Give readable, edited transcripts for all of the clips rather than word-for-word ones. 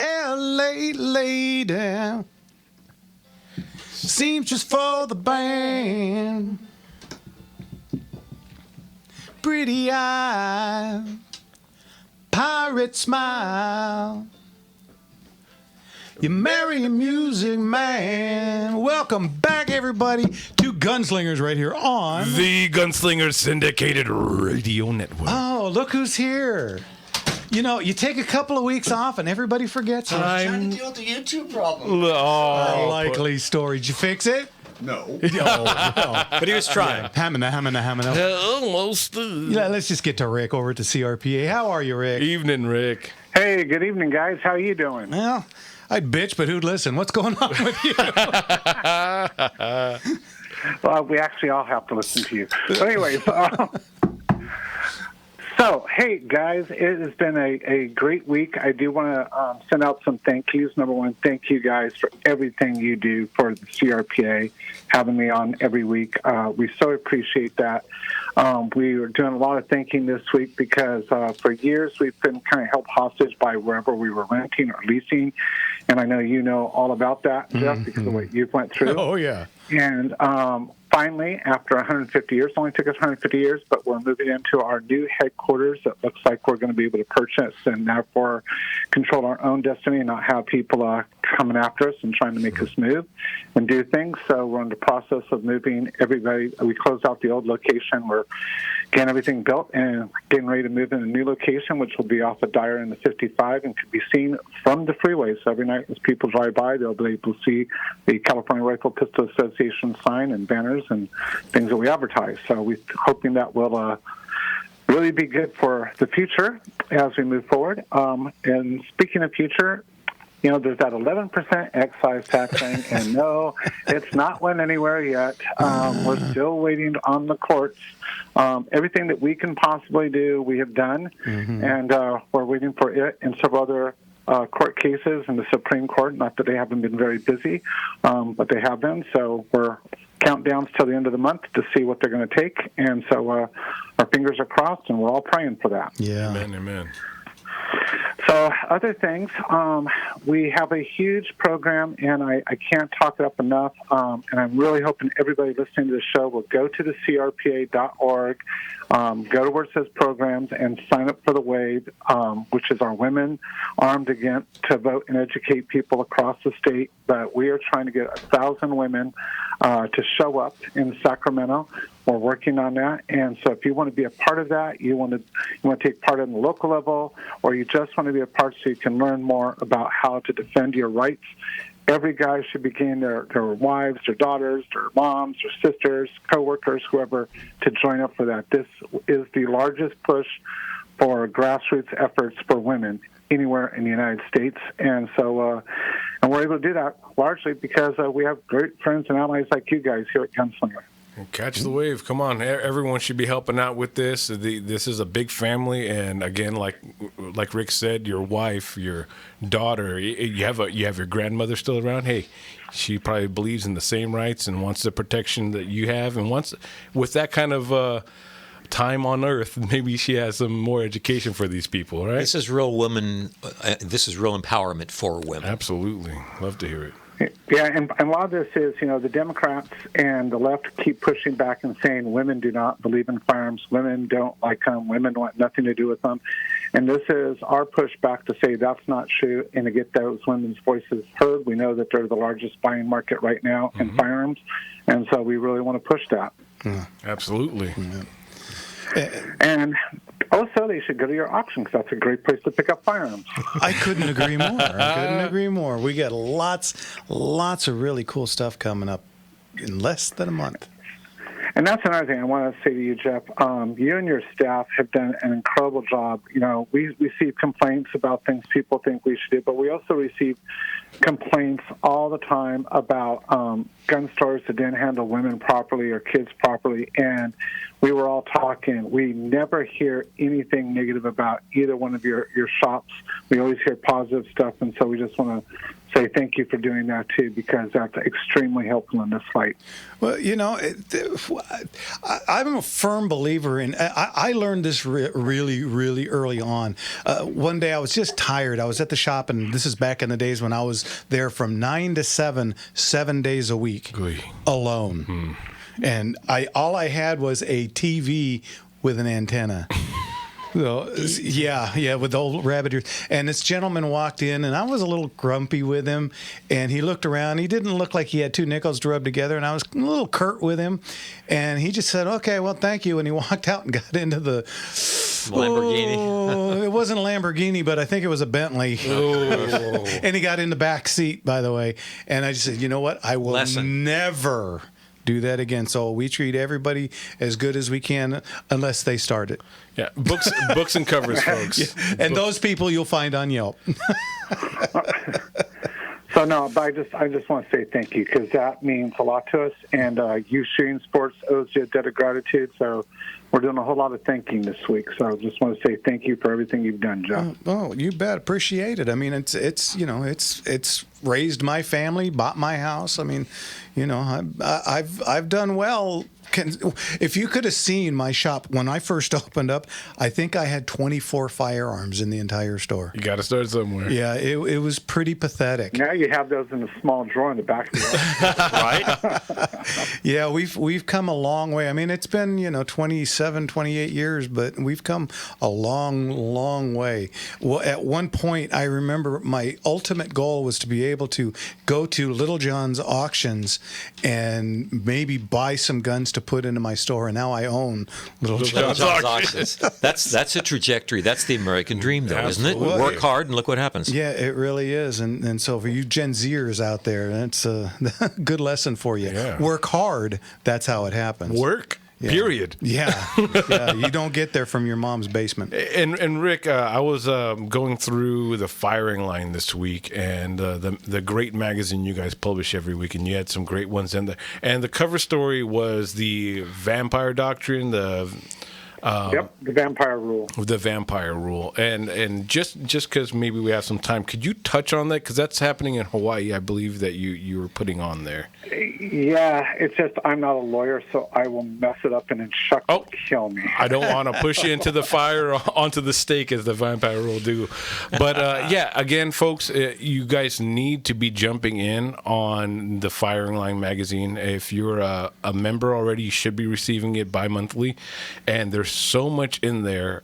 LA lady seems just for the band. Pretty eye, pirate smile. You marry a music man. Welcome back, everybody, to Gunslingers right here on the Gunslinger Syndicated Radio Network. Oh, look who's here. You know, you take a couple of weeks off and everybody forgets it. I'm trying to deal with the YouTube problem. Oh, likely story. Did you fix it? No. But he was trying. Hamming. Almost. Yeah, let's just get to Rick over at the CRPA. How are you, Rick? Evening, Rick. Hey, good evening, guys. How you doing? Well, I'd bitch, but who'd listen? What's going on with you? Well, we actually all have to listen to you. But anyways, so, hey, guys, it has been a great week. I do want to send out some thank yous. Number one, thank you guys for everything you do for the CRPA, having me on every week. We so appreciate that. We were doing a lot of thinking this week because for years we've been kind of held hostage by wherever we were renting or leasing. And I know you know all about that, Jeff, because of what you've went through. Oh, yeah. And finally, after 150 years, only took us 150 years, but we're moving into our new headquarters. It looks like we're going to be able to purchase and therefore control our own destiny and not have people coming after us and trying to make us move and do things. So we're in the process of moving everybody. We closed out the old location. We're getting everything built and getting ready to move in a new location, which will be off of Dyer in the 55 and can be seen from the freeway. So every night as people drive by, they'll be able to see the California Rifle Pistol Association sign and banners and things that we advertise. So we're hoping that will really be good for the future as we move forward. And speaking of future, you know, there's that 11% excise tax thing, and no, it's not went anywhere yet. We're still waiting on the courts. Everything that we can possibly do, we have done, and we're waiting for it and several other court cases in the Supreme Court. Not that they haven't been very busy, but they have been. So we're countdowns till the end of the month to see what they're going to take, and so our fingers are crossed, and we're all praying for that. Yeah. Amen. So other things, we have a huge program, and I can't talk it up enough, and I'm really hoping everybody listening to the show will go to the CRPA.org, go to where it says programs, and sign up for the WAVE, which is our Women Armed Against to Vote and Educate People across the state. But we are trying to get 1,000 women to show up in Sacramento. We're working on that, and so if you want to be a part of that, you want to take part on the local level, or you just want to be a part so you can learn more about how to defend your rights. Every guy should be getting their wives, their daughters, their moms, their sisters, coworkers, whoever, to join up for that. This is the largest push for grassroots efforts for women anywhere in the United States, and so and we're able to do that largely because we have great friends and allies like you guys here at Gunslinger. Well, catch the wave. Come on. Everyone should be helping out with this. This is a big family. And again, like Rick said, your wife, your daughter, you have your grandmother still around. Hey, she probably believes in the same rights and wants the protection that you have. And wants, with that kind of time on earth, maybe she has some more education for these people, right? This is real women. This is real empowerment for women. Absolutely. Love to hear it. Yeah, and a lot of this is, you know, the Democrats and the left keep pushing back and saying women do not believe in firearms, women don't like them, women want nothing to do with them. And this is our pushback to say that's not true and to get those women's voices heard. We know that they're the largest buying market right now in firearms, and so we really want to push that. Yeah. Absolutely. Yeah. And also, they should go to your auction because that's a great place to pick up firearms. I couldn't agree more. We got lots of really cool stuff coming up in less than a month. And that's another thing I want to say to you, Jeff. You and your staff have done an incredible job. You know, we receive complaints about things people think we should do, but we also receive complaints all the time about gun stores that didn't handle women properly or kids properly, and we were all talking. We never hear anything negative about either one of your shops. We always hear positive stuff, and so we just want to say thank you for doing that too, because that's extremely helpful in this fight. Well, I'm a firm believer in. I learned this really, really early on. One day I was just tired. I was at the shop, and this is back in the days when I was there from 9 to 7, 7 days a week, alone. And all I had was a TV with an antenna. Yeah, with the old rabbit ears. And this gentleman walked in, and I was a little grumpy with him. And he looked around. He didn't look like he had two nickels to rub together, and I was a little curt with him. And he just said, "Okay, well, thank you." And he walked out and got into the Lamborghini. It wasn't a Lamborghini, but I think it was a Bentley. And he got in the back seat, by the way. And I just said, you know what? I will never do that again. So we treat everybody as good as we can unless they start it. Yeah, books and covers, folks. Yeah. And those people you'll find on Yelp. So no, but I just want to say thank you, because that means a lot to us, and you Shooting Sports owes you a debt of gratitude. So we're doing a whole lot of thanking this week. So I just want to say thank you for everything you've done, John. Oh, you bet. Appreciate it. I mean, it's raised my family, bought my house. I mean, I've done well. If you could have seen my shop when I first opened up, I think I had 24 firearms in the entire store. You got to start somewhere. Yeah, it was pretty pathetic. Now you have those in a small drawer in the back of the Right? Yeah, we've come a long way. I mean, it's been 27, 28 years, but we've come a long, long way. Well, at one point, I remember my ultimate goal was to be able to go to Little John's auctions and maybe buy some guns to put into my store, and now I own Little John's auctions. That's a trajectory. That's the American dream, though, isn't it? Absolutely. Work hard and look what happens. Yeah, it really is. And so for you Gen Zers out there, that's a good lesson for you. Yeah. Work hard. That's how it happens. Work. Yeah. Period. Yeah. You don't get there from your mom's basement. And Rick, I was going through the firing line this week, and the great magazine you guys publish every week, and you had some great ones in there. And the cover story was the Vampire Doctrine, the Vampire Rule. The Vampire Rule. And just because maybe we have some time, could you touch on that? Because that's happening in Hawaii, I believe, that you were putting on there. Yeah, it's just I'm not a lawyer, so I will mess it up, and then Chuck will kill me. I don't want to push you into the fire or onto the stake, as the Vampire Rule do. But again, folks, you guys need to be jumping in on the Firing Line magazine. If you're a member already, you should be receiving it bi-monthly, and there's so much in there.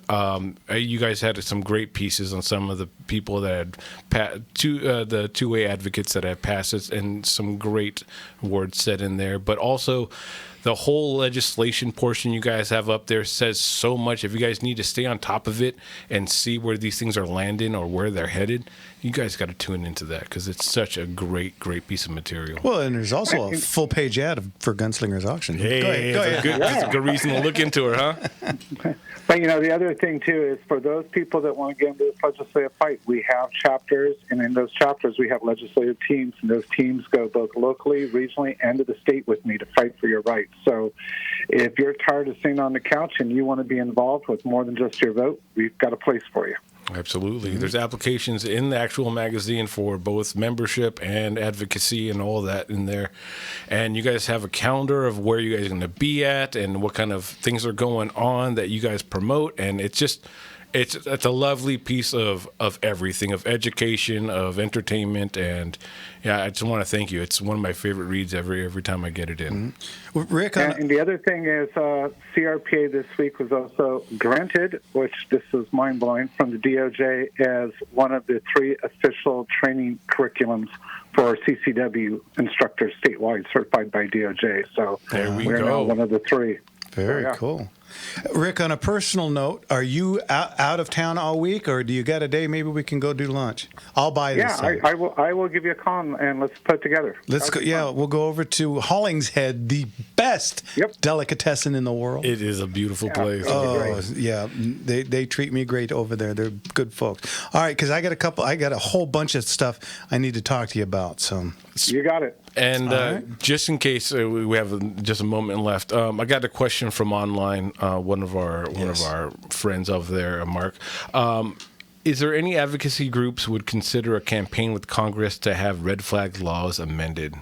You guys had some great pieces on some of the people that had the two-way advocates that had facets, and some great words said in there. But also the whole legislation portion you guys have up there says so much. If you guys need to stay on top of it and see where these things are landing or where they're headed, you guys got to tune into that, because it's such a great piece of material. Well, and there's also a full-page ad for Gunslinger's auction. Hey, go ahead. That's a good reason to look into her, huh? But, the other thing, too, is for those people that want to get into this legislative fight, we have chapters, and in those chapters we have legislative teams, and those teams go both locally, regionally, and to the state with me to fight for your rights. So if you're tired of sitting on the couch and you want to be involved with more than just your vote, we've got a place for you. Absolutely. There's applications in the actual magazine for both membership and advocacy and all that in there. And you guys have a calendar of where you guys are going to be at and what kind of things are going on that you guys promote. And it's a lovely piece of everything, of education, of entertainment, and I just want to thank you. It's one of my favorite reads every time I get it in. Well, Rick, and the other thing is CRPA this week was also granted, which this is mind-blowing, from the DOJ as one of the 3 official training curriculums for2CCW instructors statewide, certified by DOJ. So there we we're go. now one of the 3. Very cool. Rick, on a personal note, are you out of town all week, or do you got a day maybe we can go do lunch? I'll buy this. Yeah, I will give you a call and let's put it together. Let's go. Yeah, we'll go over to Hollingshead, the best delicatessen in the world. It is a beautiful place. Oh, yeah. They treat me great over there. They're good folks. All right, because I got a whole bunch of stuff I need to talk to you about. So you got it. And just in case we have just a moment left, I got a question from online. One of our friends over there, Mark. Is there any advocacy groups would consider a campaign with Congress to have red flag laws amended?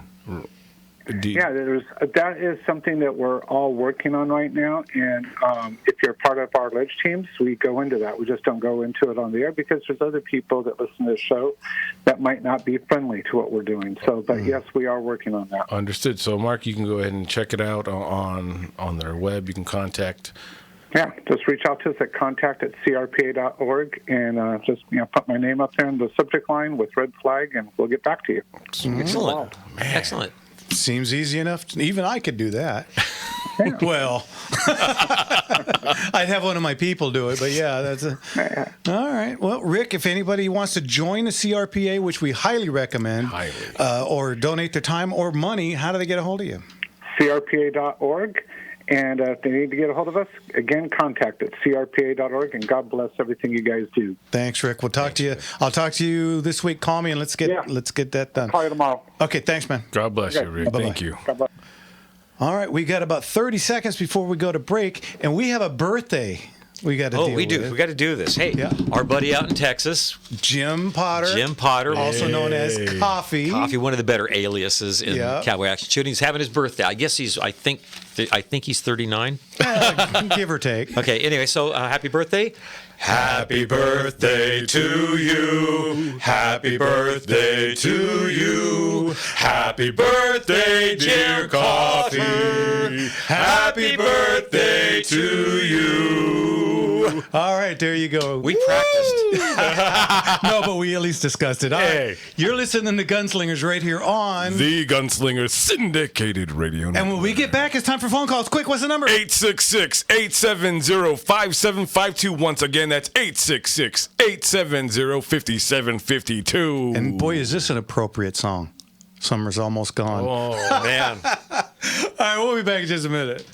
That is something that we're all working on right now, and if you're part of our ledge teams, we go into that. We just don't go into it on the air because there's other people that listen to the show that might not be friendly to what we're doing. So, but yes, we are working on that. Understood. So, Mark, you can go ahead and check it out on their web. You can contact. Yeah, just reach out to us at contact@crpa.org and just put my name up there in the subject line with red flag, and we'll get back to you. Excellent. Excellent. Seems easy enough. Even I could do that. Well, I'd have one of my people do it, but yeah, that's all right. Well, Rick, if anybody wants to join the CRPA, which we highly recommend, or donate their time or money, how do they get a hold of you? CRPA.org. And if they need to get a hold of us, again, contact at crpa.org, and God bless everything you guys do. Thanks, Rick. We'll talk to you. I'll talk to you this week. Call me, and let's get that done. Call you tomorrow. Okay, thanks, man. God bless you, Rick. Bye-bye. Thank you. God bless. All right, we got about 30 seconds before we go to break, and we have a birthday we got to deal with. Oh, we do. We got to do this. Hey, our buddy out in Texas, Jim Potter, also known as Coffee. Coffee, one of the better aliases in cowboy action shooting. He's having his birthday. I guess I think he's 39. Give or take. Okay, anyway, so happy birthday. Happy birthday to you. Happy birthday to you. Happy birthday, dear Coffee. Happy birthday to you. All right, there you go. We practiced. No, but we at least discussed it. All right. You're listening to Gunslingers right here on the Gunslinger Syndicated Radio Network. And when we get back, it's time for phone calls. Quick, what's the number? 866-870-5752. Once again, that's 866-870-5752. And boy, is this an appropriate song. Summer's almost gone. Oh, man. All right, we'll be back in just a minute.